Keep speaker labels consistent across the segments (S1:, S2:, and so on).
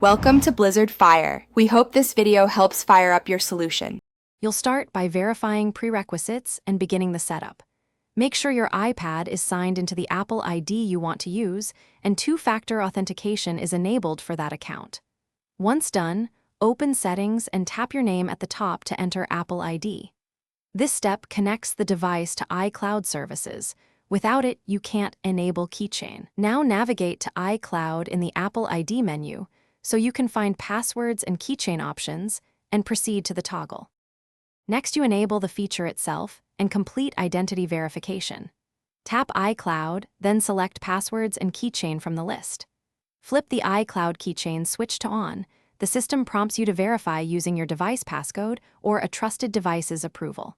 S1: Welcome to Blizzard Fire. We hope this video helps fire up your solution.
S2: You'll start by verifying prerequisites and beginning the setup. Make sure your iPad is signed into the Apple ID you want to use, and two-factor authentication is enabled for that account. Once done, open Settings and tap your name at the top to enter Apple ID. This step connects the device to iCloud services. Without it, you can't enable Keychain. Now navigate to iCloud in the Apple ID menu, so you can find passwords and keychain options and proceed to the toggle. Next, you enable the feature itself and complete identity verification. Tap iCloud, then select passwords and keychain from the list. Flip the iCloud keychain switch to on. The system prompts you to verify using your device passcode or a trusted device's approval.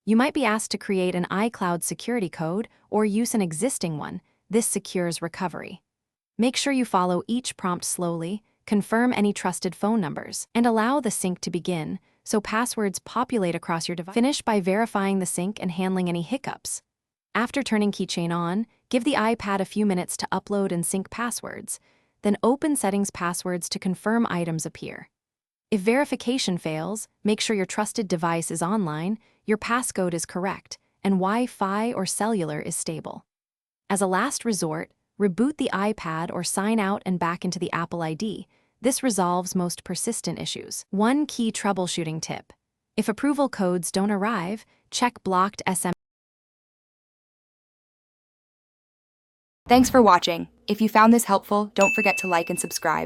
S2: You might be asked to create an iCloud security code or use an existing one. This secures recovery. Make sure you follow each prompt slowly, confirm any trusted phone numbers, and allow the sync to begin so passwords populate across your device. Finish by verifying the sync and handling any hiccups. After turning Keychain on, give the iPad a few minutes to upload and sync passwords, then open Settings passwords to confirm items appear. If verification fails, make sure your trusted device is online, your passcode is correct, and Wi-Fi or cellular is stable. As a last resort, reboot the iPad or sign out and back into the Apple ID. This resolves most persistent issues. One key troubleshooting tip: if approval codes don't arrive, check blocked SMS.
S1: Thanks for watching. If you found this helpful, don't forget to like and subscribe.